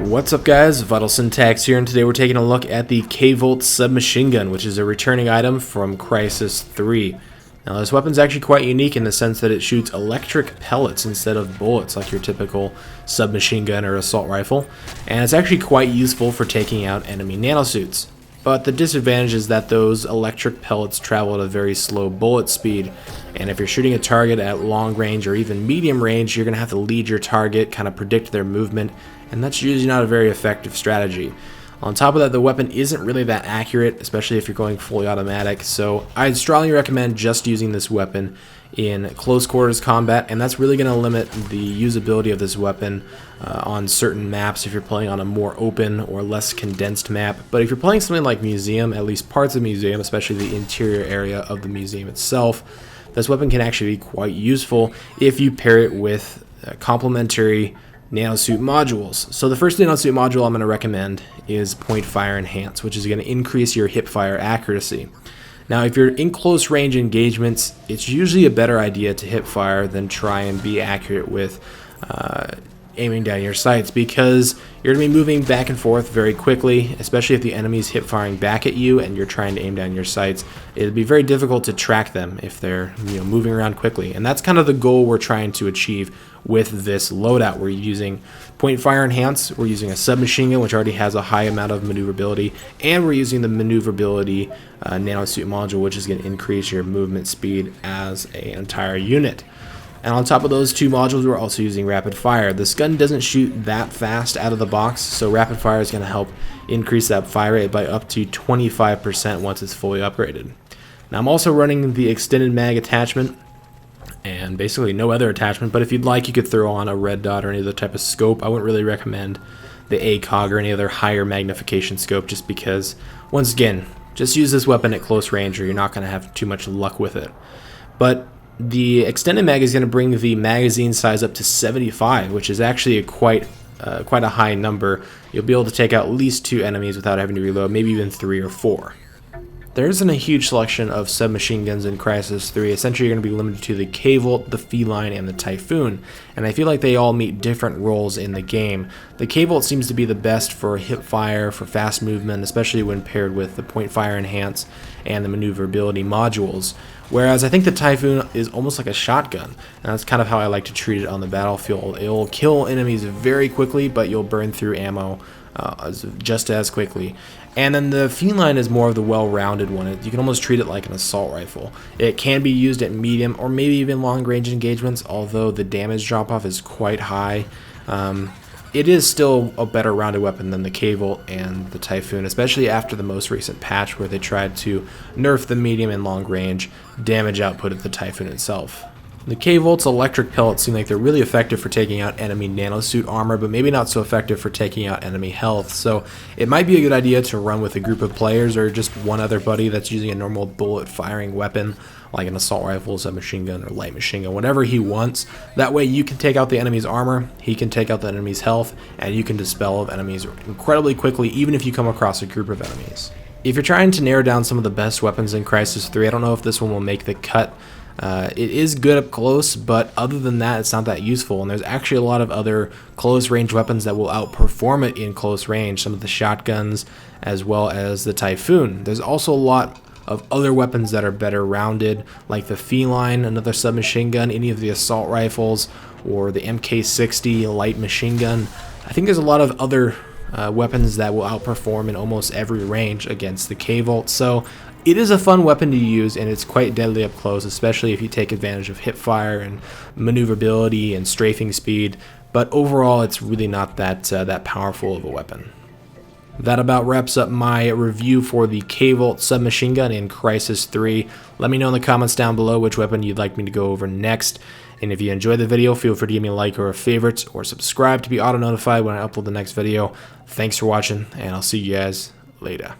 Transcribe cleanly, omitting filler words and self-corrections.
What's up guys, VitalSyntax here, and today we're taking a look at the K-Volt submachine gun, which is a returning item from Crysis 3. Now this weapon's actually quite unique in the sense that it shoots electric pellets instead of bullets like your typical submachine gun or assault rifle, and it's actually quite useful for taking out enemy nanosuits. But the disadvantage is that those electric pellets travel at a very slow bullet speed, and if you're shooting a target at long range or even medium range, you're going to have to lead your target, kind of predict their movement, and that's usually not a very effective strategy. On top of that, the weapon isn't really that accurate, especially if you're going fully automatic, so I'd strongly recommend just using this weapon in close quarters combat, and that's really going to limit the usability of this weapon on certain maps if you're playing on a more open or less condensed map. But if you're playing something like Museum, at least parts of Museum, especially the interior area of the museum itself, this weapon can actually be quite useful if you pair it with complementary Nanosuit Modules. So the first Nanosuit Module I'm going to recommend is Point Fire Enhance, which is going to increase your hip fire accuracy. Now if you're in close range engagements, it's usually a better idea to hip fire than try and be accurate with aiming down your sights, because you're going to be moving back and forth very quickly, especially if the enemy's hip firing back at you and you're trying to aim down your sights. It'll be very difficult to track them if they're moving around quickly, and that's kind of the goal we're trying to achieve with this loadout. We're using Point Fire Enhance, we're using a submachine gun which already has a high amount of maneuverability, and we're using the maneuverability Nanosuit Module, which is going to increase your movement speed as an entire unit. And on top of those two modules, we're also using Rapid Fire. This gun doesn't shoot that fast out of the box, so Rapid Fire is going to help increase that fire rate by up to 25% once it's fully upgraded. Now I'm also running the extended mag attachment, and basically no other attachment, but if you'd like, you could throw on a red dot or any other type of scope. I wouldn't really recommend the ACOG or any other higher magnification scope, just because, once again, just use this weapon at close range or you're not going to have too much luck with it. But the extended mag is going to bring the magazine size up to 75, which is actually quite a high number. You'll be able to take out at least 2 enemies without having to reload, maybe even 3 or 4. There isn't a huge selection of submachine guns in Crysis 3. Essentially, you're going to be limited to the K-Volt, the Feline, and the Typhoon, and I feel like they all meet different roles in the game. The K-Volt seems to be the best for hip fire, for fast movement, especially when paired with the Point Fire Enhance and the maneuverability modules, whereas I think the Typhoon is almost like a shotgun, and that's kind of how I like to treat it on the battlefield. It will kill enemies very quickly, but you'll burn through ammo just as quickly. And then the Feline is more of the well-rounded one. You can almost treat it like an assault rifle. It can be used at medium or maybe even long-range engagements, although the damage drop-off is quite high. It is still a better rounded weapon than the K-Volt and the Typhoon, especially after the most recent patch where they tried to nerf the medium and long-range damage output of the Typhoon itself. The K-Volt's electric pellets seem like they're really effective for taking out enemy nanosuit armor, but maybe not so effective for taking out enemy health, so it might be a good idea to run with a group of players or just one other buddy that's using a normal bullet firing weapon, like an assault rifle, submachine gun, or light machine gun, whatever he wants. That way you can take out the enemy's armor, he can take out the enemy's health, and you can dispel enemies incredibly quickly, even if you come across a group of enemies. If you're trying to narrow down some of the best weapons in Crysis 3, I don't know if this one will make the cut. It is good up close, but other than that, it's not that useful, and there's actually a lot of other close range weapons that will outperform it in close range, some of the shotguns as well as the Typhoon. There's also a lot of other weapons that are better rounded, like the Feline, another submachine gun, any of the assault rifles, or the MK60 light machine gun. I think there's a lot of other weapons that will outperform in almost every range against the K-Volt, so it is a fun weapon to use, and it's quite deadly up close, especially if you take advantage of hip fire and maneuverability and strafing speed, but overall it's really not that powerful of a weapon. That about wraps up my review for the K-Volt submachine gun in Crysis 3. Let me know in the comments down below which weapon you'd like me to go over next. And if you enjoyed the video, feel free to give me a like or a favorite, or subscribe to be auto-notified when I upload the next video. Thanks for watching, and I'll see you guys later.